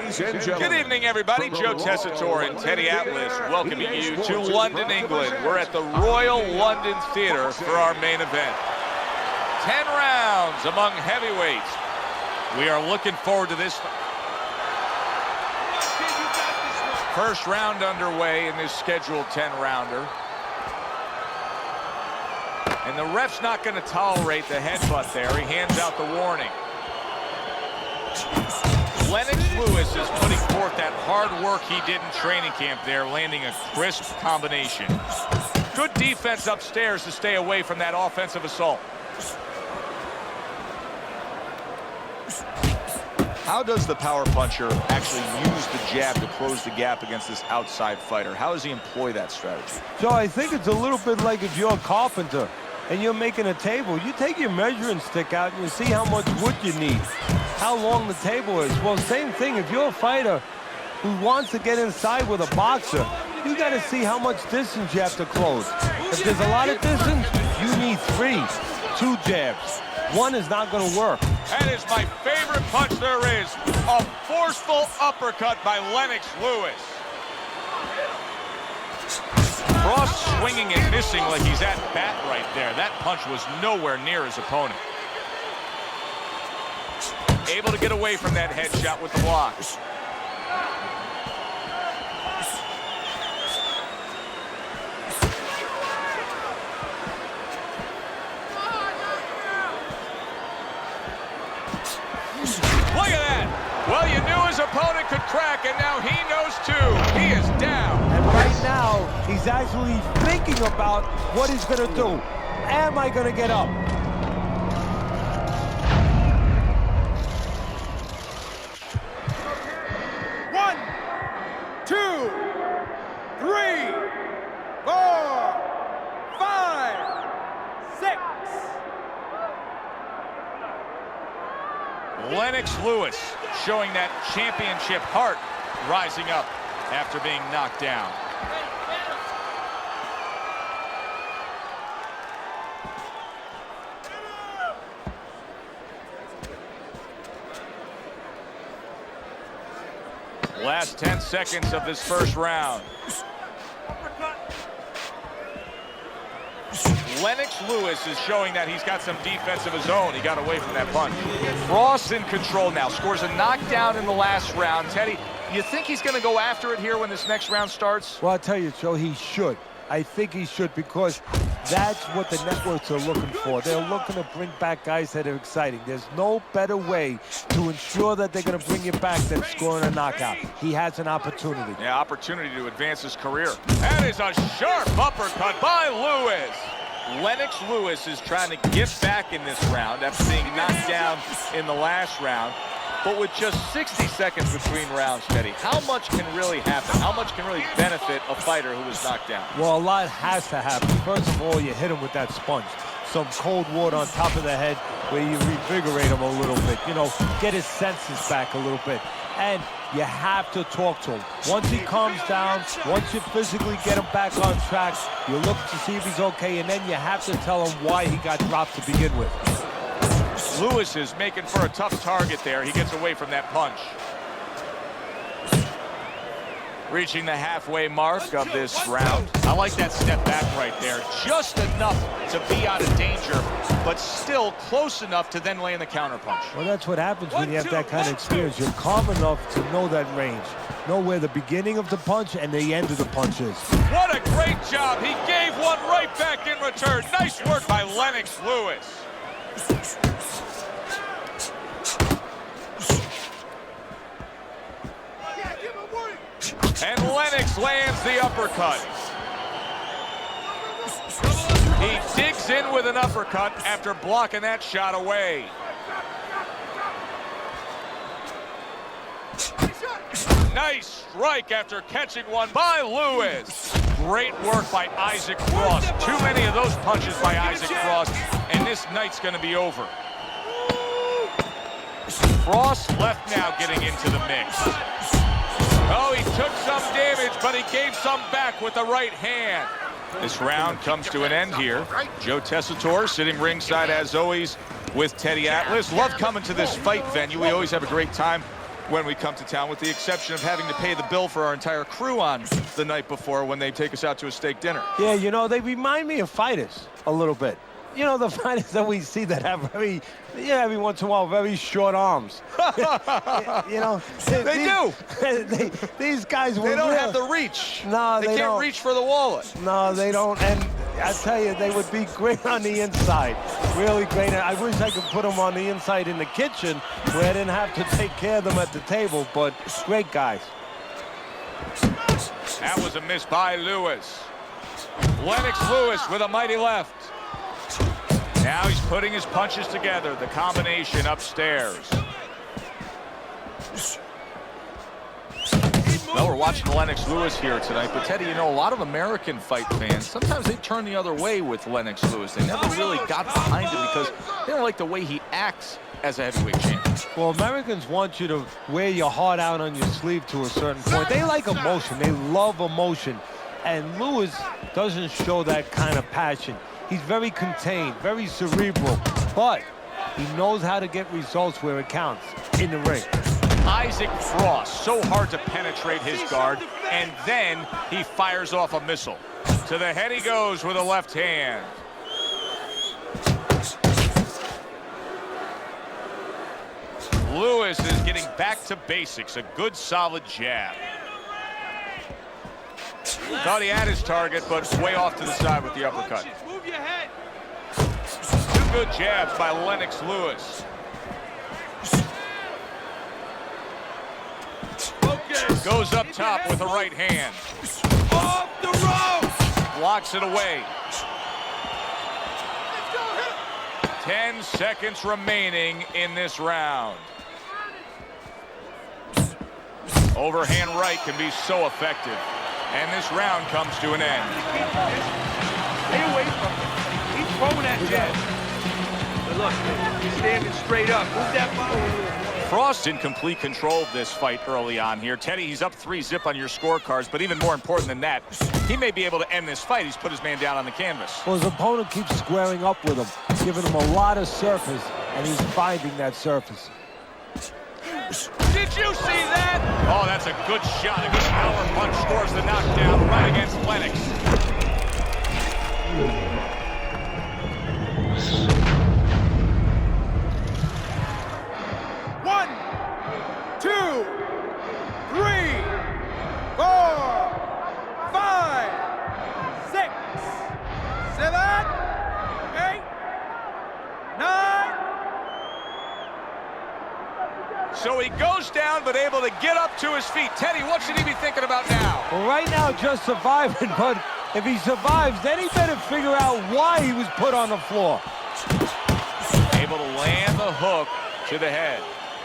Ladies and gentlemen. Good evening, everybody. Joe Tessitore and Teddy Atlas welcoming you to London, England. We're at the Royal London Theatre for our main event. 10 rounds among heavyweights. We are looking forward to this. First round underway in this scheduled 10-rounder. And the ref's not going to tolerate the headbutt there. He hands out the warning. Lennox Lewis is putting forth that hard work he did in training camp there, landing a crisp combination. Good defense upstairs to stay away from that offensive assault. How does the power puncher actually use the jab to close the gap against this outside fighter? How does he employ that strategy? Joe, I think it's a little bit like if you're a carpenter and you're making a table. You take your measuring stick out and you see how much wood you need, how long the table is. Well, same thing, if you're a fighter who wants to get inside with a boxer, you got to see how much distance you have to close. If there's a lot of distance, you need 3, 2 jabs. One is not going to work. That is my favorite punch there is. A forceful uppercut by Lennox Lewis. Cross swinging and missing like he's at bat right there. That punch was nowhere near his opponent. Able to get away from that headshot with the block. Look at that. Well, you knew his opponent could crack, and now he knows too. He is down. And right now, he's actually thinking about what he's going to do. Am I going to get up? One, 2, 3, 4, 5, 6. Lennox Lewis showing that championship heart, rising up after being knocked down. Last 10 seconds of this first round. Lennox Lewis is showing that he's got some defense of his own. He got away from that punch. Ross in control now, scores a knockdown in the last round. Teddy, you think he's going to go after it here when this next round starts? Well, I'll tell you, Joe, he should. I think he should, because that's what the networks are looking for. They're looking to bring back guys that are exciting. There's no better way to ensure that they're going to bring you back than scoring a knockout. He has an opportunity. Yeah, opportunity to advance his career. That is a sharp uppercut by Lewis. Lennox Lewis is trying to get back in this round after being knocked down in the last round. But with just 60 seconds between rounds, Teddy, how much can really happen? How much can really benefit a fighter who was knocked down? Well, a lot has to happen. First of all, you hit him with that sponge. Some cold water on top of the head where you revigorate him a little bit. You know, get his senses back a little bit. And you have to talk to him. Once he calms down, once you physically get him back on track, you look to see if he's okay, and then you have to tell him why he got dropped to begin with. Lewis is making for a tough target there. He gets away from that punch. Reaching the halfway mark of this round. I like that step back right there. Just enough to be out of danger, but still close enough to then land the counterpunch. Well, that's what happens when you have that kind of experience. You're calm enough to know that range. Know where the beginning of the punch and the end of the punch is. What a great job. He gave one right back in return. Nice work by Lennox Lewis. And Lennox lands the uppercut. He digs in with an uppercut after blocking that shot away. Nice strike after catching one by Lewis. Great work by Isaac Cross. Too many of those punches by Isaac Cross, and this night's going to be over. Cross left now getting into the mix. Oh, he took some damage, but he gave some back with the right hand. This round comes to an end here. Joe Tessitore sitting ringside as always with Teddy Atlas. Love coming to this fight venue. We always have a great time when we come to town, with the exception of having to pay the bill for our entire crew on the night before when they take us out to a steak dinner. Yeah, you know, they remind me of fighters a little bit. You know, the fighters that we see that have every once in a while, very short arms. You know, these guys They don't have the reach. No, they can't reach for the wallet. No, they don't. And I tell you, they would be great on the inside. Really great. I wish I could put them on the inside in the kitchen where I didn't have to take care of them at the table, but great guys. That was a miss by Lewis. Lennox Lewis with a mighty left. Now he's putting his punches together, the combination upstairs. Well, we're watching Lennox Lewis here tonight, but Teddy, you know, a lot of American fight fans, sometimes they turn the other way with Lennox Lewis. They never really got behind him because they don't like the way he acts as a heavyweight champion. Well, Americans want you to wear your heart out on your sleeve to a certain point. They like emotion. They love emotion. And Lewis doesn't show that kind of passion. He's very contained, very cerebral, but he knows how to get results where it counts, in the ring. Isaac Frost, so hard to penetrate his guard, and then he fires off a missile. To the head he goes with a left hand. Lewis is getting back to basics, a good solid jab. Thought he had his target, but way off to the side with the uppercut. Two good jabs by Lennox Lewis. Goes up top with a right hand. Off the ropes! Blocks it away. 10 seconds remaining in this round. Overhand right can be so effective. And this round comes to an end. Stay away from him. He's throwing that jab. But look, he's standing straight up. Move that body. Frost in complete control of this fight early on here. Teddy, he's up 3-zip on your scorecards, but even more important than that, he may be able to end this fight. He's put his man down on the canvas. Well, his opponent keeps squaring up with him, giving him a lot of surface, and he's finding that surface. Did you see that? Oh, that's a good shot. A good power punch scores the knockdown right against Lennox. One, two, three, 4, 5, 6, 7, 8, 9. So he goes down, but able to get up to his feet. Teddy, what should he be thinking about now? Well, right now, just surviving, but if he survives, then he better figure out why he was put on the floor. Able to land the hook to the head.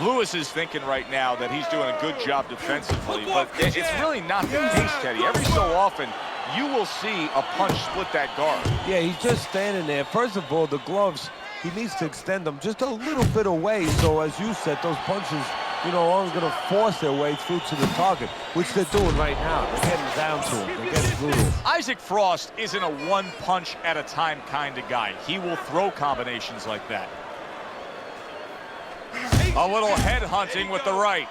Lewis is thinking right now that he's doing a good job defensively, but it's really not the case, Teddy. Every so often, you will see a punch split that guard. Yeah, he's just standing there. First of all, the gloves, he needs to extend them just a little bit away. So, as you said, those punches, you know, aren't going to force their way through to the target, which they're doing right now. They're getting down to him. They're getting brutal. Isaac Frost isn't a one punch at a time kind of guy. He will throw combinations like that. A little head hunting with the right.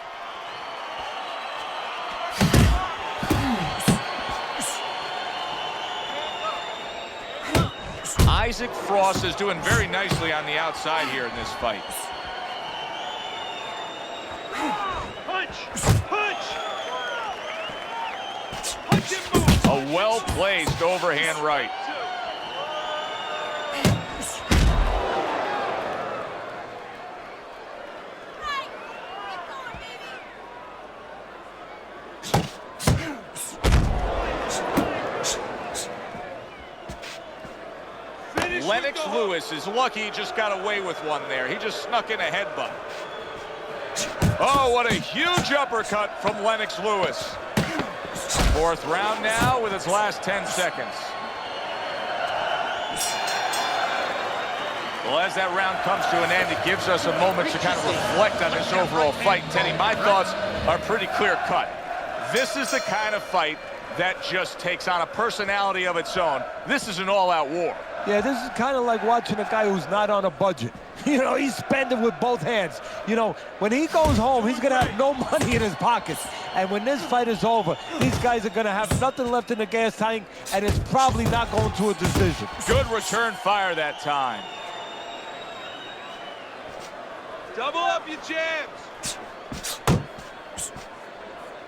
Isaac Frost is doing very nicely on the outside here in this fight. Punch! Punch! Punch and move! A well-placed overhand right. Lennox Lewis is lucky he just got away with one there. He just snuck in a headbutt. Oh, what a huge uppercut from Lennox Lewis. Fourth round now with its last 10 seconds. Well, as that round comes to an end, it gives us a moment to kind of reflect on this overall fight. Teddy, my thoughts are pretty clear-cut. This is the kind of fight that just takes on a personality of its own. This is an all-out war. Yeah, this is kind of like watching a guy who's not on a budget. You know, he's spending with both hands. You know, when he goes home, he's going to have no money in his pockets. And when this fight is over, these guys are going to have nothing left in the gas tank, and it's probably not going to a decision. Good return fire that time. Double up your jabs.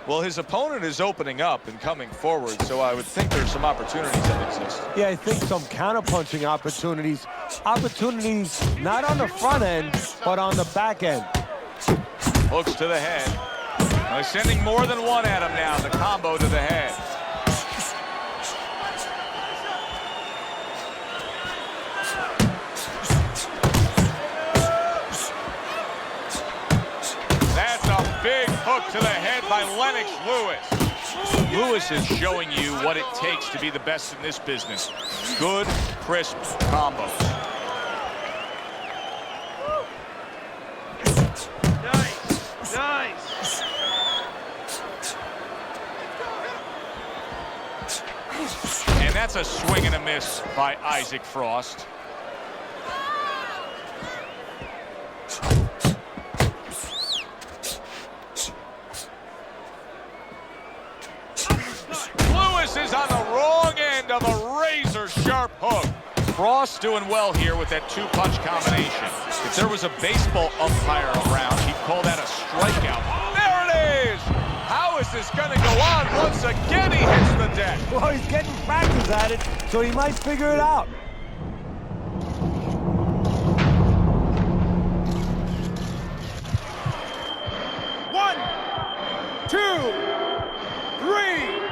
Well, his opponent is opening up and coming forward, so I would think there's some opportunities that exist. Yeah, I think some counter-punching opportunities. Opportunities not on the front end, but on the back end. Hooks to the head. They're sending more than one at him now, the combo to the head. That's a big hook to the head by Lennox Lewis. Lewis is showing you what it takes to be the best in this business. Good, crisp combos. Nice, nice. And that's a swing and a miss by Isaac Frost. Lewis is on the wrong end of a razor-sharp hook. Frost doing well here with that two-punch combination. If there was a baseball umpire around, he'd call that a strikeout. There it is! How is this going to go on? Once again, he hits the deck. Well, he's getting practice at it, so he might figure it out. One, two, three.